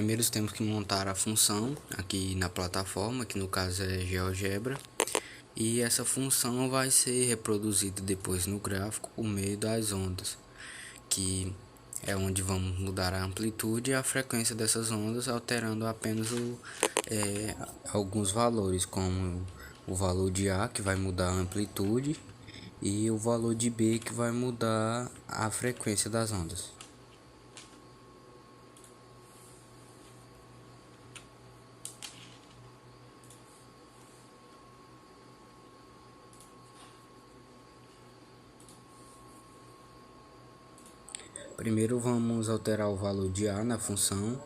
Primeiro temos que montar a função aqui na plataforma, que no caso é GeoGebra. E essa função vai ser reproduzida depois no gráfico por meio das ondas, que é onde vamos mudar a amplitude e a frequência dessas ondas, alterando apenas alguns valores, como o valor de A, que vai mudar a amplitude, e o valor de B, que vai mudar a frequência das ondas. Primeiro vamos alterar o valor de A na função,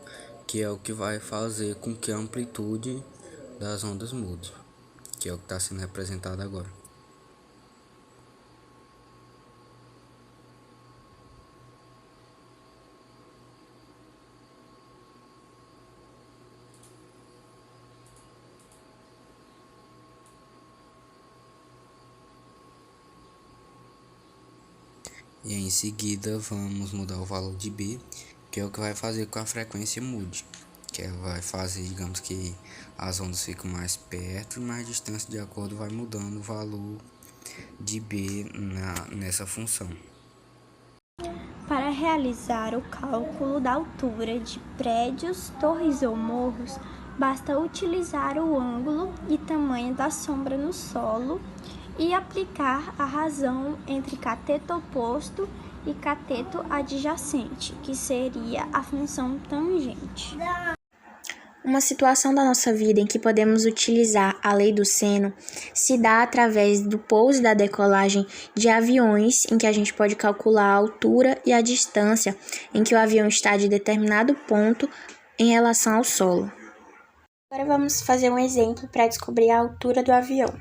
que é o que vai fazer com que a amplitude das ondas mude, que é o que está sendo representado agora. E em seguida vamos mudar o valor de B, que é o que vai fazer com que a frequência mude, que vai fazer, digamos que as ondas ficam mais perto e mais distância, de acordo vai mudando o valor de B nessa função. Para realizar o cálculo da altura de prédios, torres ou morros, basta utilizar o ângulo e tamanho da sombra no solo e aplicar a razão entre cateto oposto e cateto adjacente, que seria a função tangente. Uma situação da nossa vida em que podemos utilizar a lei do seno se dá através do pouso e da decolagem de aviões, em que a gente pode calcular a altura e a distância em que o avião está de determinado ponto em relação ao solo. Agora vamos fazer um exemplo para descobrir a altura do avião.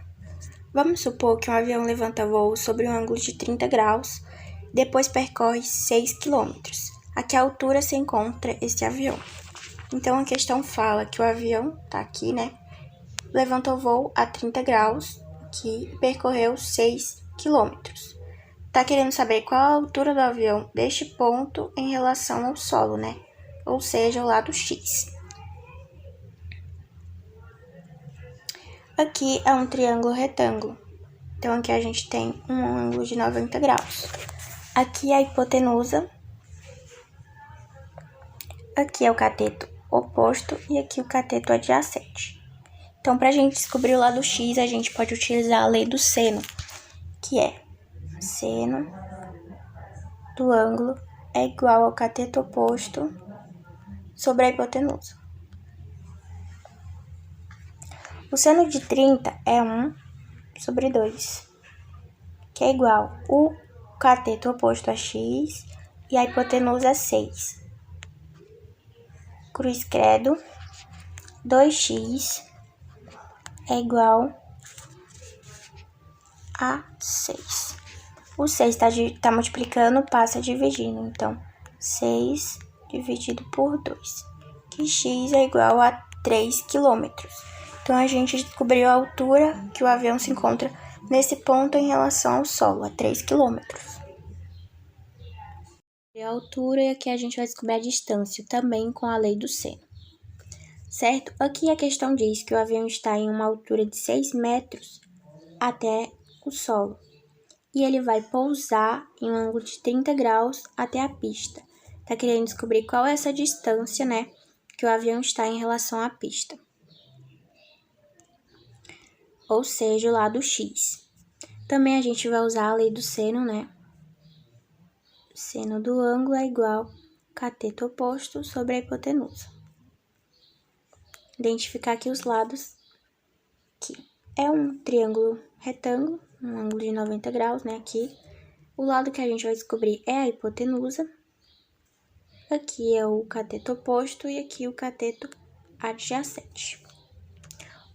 Vamos supor que um avião levanta voo sobre um ângulo de 30 graus, depois percorre 6 km. A que altura se encontra esse avião? Então, a questão fala que o avião tá aqui, né? Levantou voo a 30 graus, que percorreu 6 km. Tá querendo saber qual a altura do avião deste ponto em relação ao solo, né? Ou seja, o lado X. Aqui é um triângulo retângulo. Então, aqui a gente tem um ângulo de 90 graus. Aqui é a hipotenusa. Aqui é o cateto oposto e aqui o cateto adjacente. Então, para a gente descobrir o lado X, a gente pode utilizar a lei do seno, que é seno do ângulo é igual ao cateto oposto sobre a hipotenusa. O seno de 30 é 1 sobre 2, que é igual o cateto oposto a x e a hipotenusa é 6. Cruz credo, 2x é igual a 6. O 6 está multiplicando, passa dividindo. Então, 6 dividido por 2. Que x é igual a 3 km. Então, a gente descobriu a altura que o avião se encontra nesse ponto em relação ao solo, a 3 km. A altura e aqui a gente vai descobrir a distância, também com a lei do seno. Certo? Aqui a questão diz que o avião está em uma altura de 6 metros até o solo. E ele vai pousar em um ângulo de 30 graus até a pista. Tá querendo descobrir qual é essa distância, né, que o avião está em relação à pista. Ou seja, o lado X. Também a gente vai usar a lei do seno, né? Seno do ângulo é igual cateto oposto sobre a hipotenusa. Identificar aqui os lados, que é um triângulo retângulo, um ângulo de 90 graus, né, aqui. O lado que a gente vai descobrir é a hipotenusa. Aqui é o cateto oposto e aqui o cateto adjacente.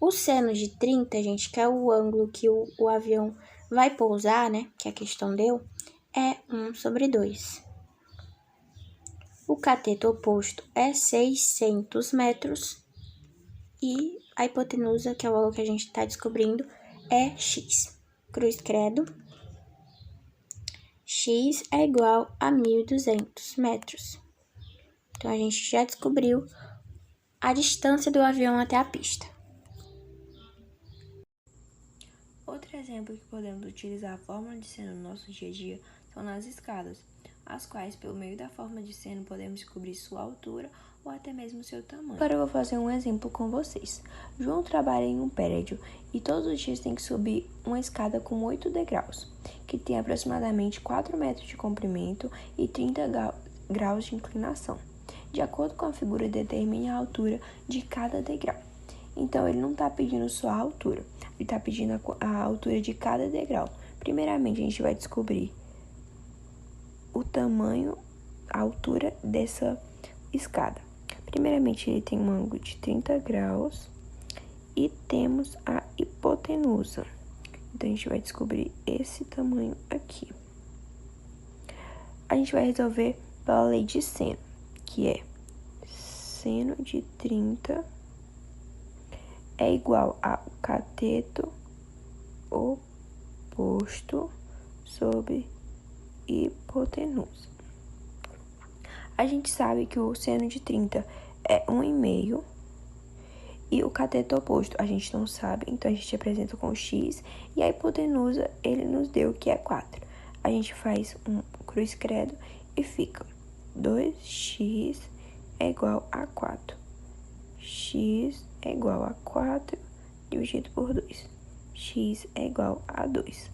O seno de 30, gente, que é o ângulo que o avião vai pousar, né, que a questão deu, é 1 sobre 2. O cateto oposto é 600 metros e a hipotenusa, que é o valor que a gente está descobrindo, é x. Cruz credo. X é igual a 1.200 metros. Então, a gente já descobriu a distância do avião até a pista. Outro exemplo que podemos utilizar a fórmula de seno no nosso dia a dia são nas escadas, as quais, pelo meio da forma de seno, podemos descobrir sua altura ou até mesmo seu tamanho. Agora eu vou fazer um exemplo com vocês. João trabalha em um prédio e todos os dias tem que subir uma escada com 8 degraus, que tem aproximadamente 4 metros de comprimento e 30 graus de inclinação. De acordo com a figura, determine a altura de cada degrau. Então, ele não está pedindo só a altura, ele está pedindo a altura de cada degrau. Primeiramente, a gente vai descobrir o tamanho, a altura dessa escada. Primeiramente, ele tem um ângulo de 30 graus e temos a hipotenusa. Então, a gente vai descobrir esse tamanho aqui. A gente vai resolver pela lei de seno, que é seno de 30 é igual ao cateto oposto sobre hipotenusa. A gente sabe que o seno de 30 é 1,5 e o cateto oposto a gente não sabe, então a gente apresenta com x e a hipotenusa ele nos deu que é 4. A gente faz um cruz credo e fica 2x é igual a 4. X é igual a 4 dividido por 2. X é igual a 2.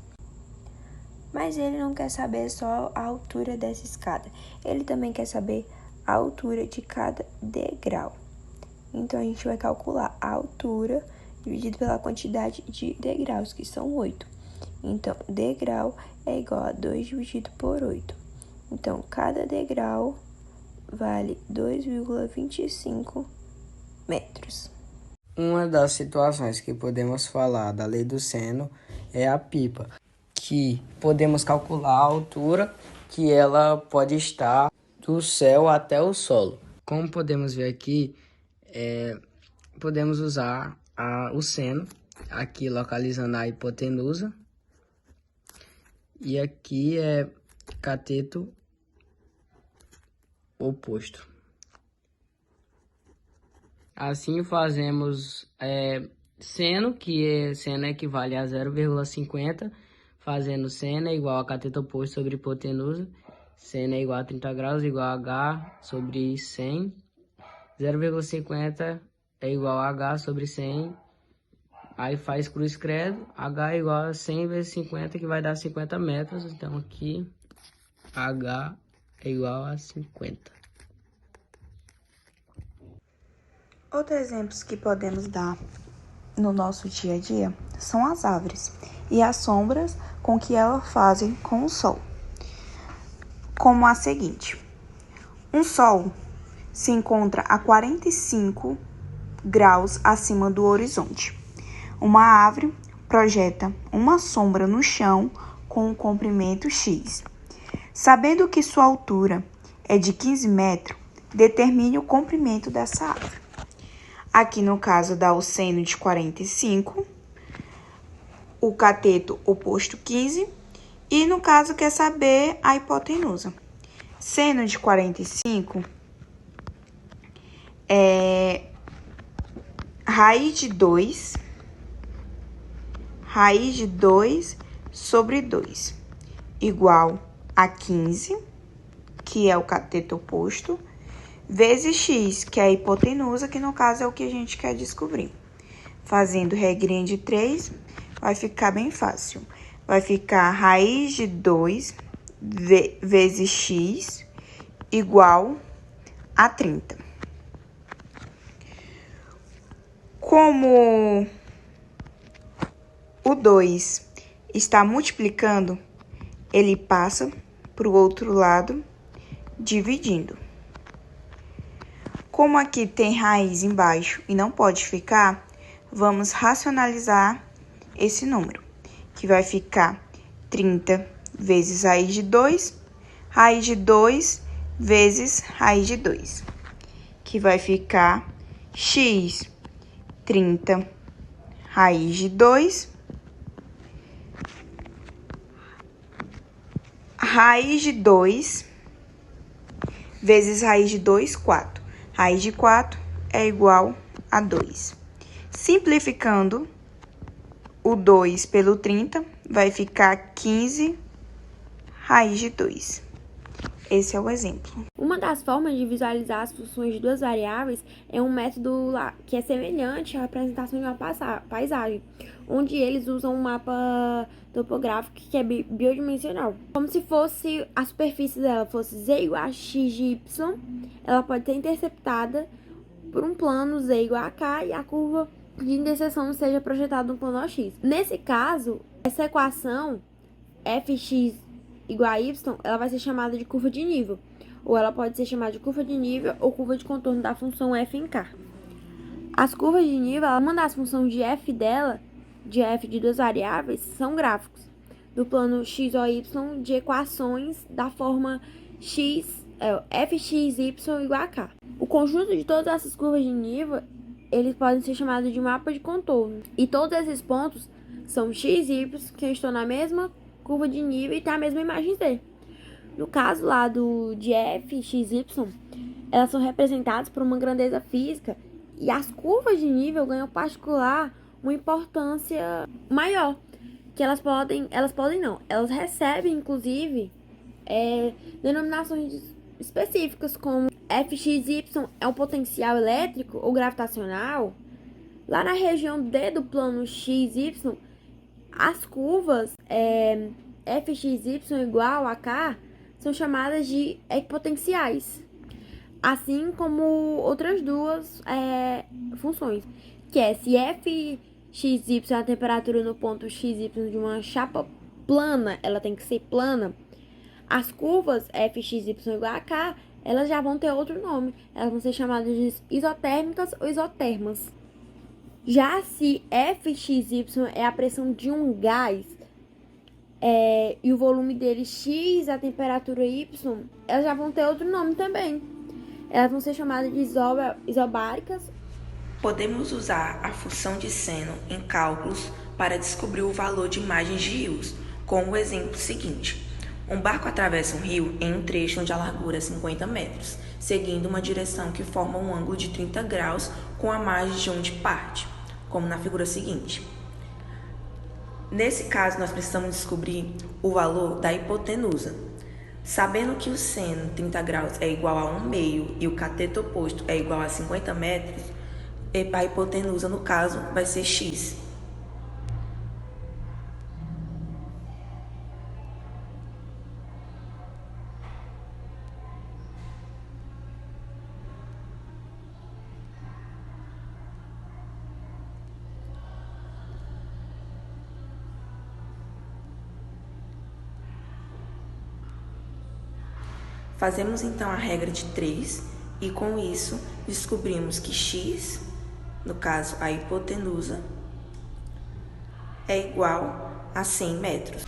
Mas ele não quer saber só a altura dessa escada. Ele também quer saber a altura de cada degrau. Então, a gente vai calcular a altura dividido pela quantidade de degraus, que são 8. Então, degrau é igual a 2 dividido por 8. Então, cada degrau vale 2,25 metros. Uma das situações que podemos falar da lei do seno é a pipa, que podemos calcular a altura que ela pode estar do céu até o solo. Como podemos ver aqui, podemos usar o seno, aqui localizando a hipotenusa, e aqui é cateto oposto. Assim fazemos seno, seno equivale a 0,50, fazendo seno é igual a cateto oposto sobre hipotenusa, seno é igual a 30 graus, igual a H sobre 100, 0,50 é igual a H sobre 100, aí faz cruz credo, H é igual a 100 vezes 50, que vai dar 50 metros, então aqui H é igual a 50. Outros exemplos que podemos dar no nosso dia a dia são as árvores e as sombras com que elas fazem com o sol. Como a seguinte: um sol se encontra a 45 graus acima do horizonte. Uma árvore projeta uma sombra no chão com um comprimento x. Sabendo que sua altura é de 15 metros, determine o comprimento dessa árvore. Aqui no caso dá o seno de 45, o cateto oposto 15 e no caso quer saber a hipotenusa. Seno de 45 é raiz de 2 sobre 2 igual a 15, que é o cateto oposto, vezes x, que é a hipotenusa, que no caso é o que a gente quer descobrir. Fazendo regrinha de 3, vai ficar bem fácil. Vai ficar raiz de 2 vezes x igual a 30. Como o 2 está multiplicando, ele passa para o outro lado, dividindo. Como aqui tem raiz embaixo e não pode ficar, vamos racionalizar esse número, que vai ficar 30 vezes raiz de 2 vezes raiz de 2, que vai ficar x 30 raiz de 2 raiz de 2 vezes raiz de 2, 4. Raiz de 4 é igual a 2. Simplificando, o 2 pelo 30 vai ficar 15 raiz de 2. Esse é o exemplo. Uma das formas de visualizar as funções de duas variáveis é um método que é semelhante à representação de uma paisagem, onde eles usam um mapa topográfico que é bidimensional. Como se fosse a superfície dela fosse z igual a x de y, ela pode ser interceptada por um plano z igual a k e a curva de interseção seja projetada no plano OX. Nesse caso, essa equação fx igual a y, ela vai ser chamada de curva de nível, ou ela pode ser chamada de curva de nível ou curva de contorno da função f em k. As curvas de nível, uma das funções de f dela, de f de duas variáveis, são gráficos do plano x ou y de equações da forma fxy igual a k. O conjunto de todas essas curvas de nível, eles podem ser chamados de mapa de contorno. E todos esses pontos são x e y que estão na mesma curva de nível e tem a mesma imagem z. No caso lá de f, x, y, elas são representadas por uma grandeza física e as curvas de nível ganham particular uma importância maior, que elas recebem inclusive denominações específicas como fxy é um potencial elétrico ou gravitacional. Lá na região D do plano xy, as curvas fxy igual a k são chamadas de equipotenciais, assim como outras duas funções, que é se fxy é a temperatura no ponto xy de uma chapa plana, ela tem que ser plana, as curvas fxy igual a k, elas já vão ter outro nome, elas vão ser chamadas de isotérmicas ou isotermas. Já se fxy é a pressão de um gás e o volume dele x, a temperatura y, elas já vão ter outro nome também. Elas vão ser chamadas de isobáricas. Podemos usar a função de seno em cálculos para descobrir o valor de imagens de rios, com o exemplo seguinte. Um barco atravessa um rio em um trecho onde a largura é 50 metros, seguindo uma direção que forma um ângulo de 30 graus com a margem de onde parte, como na figura seguinte. Nesse caso, nós precisamos descobrir o valor da hipotenusa. Sabendo que o seno 30 graus é igual a 1/2 e o cateto oposto é igual a 50 metros, a hipotenusa, no caso, vai ser x. Fazemos então a regra de 3 e com isso descobrimos que x, no caso a hipotenusa, é igual a 100 metros.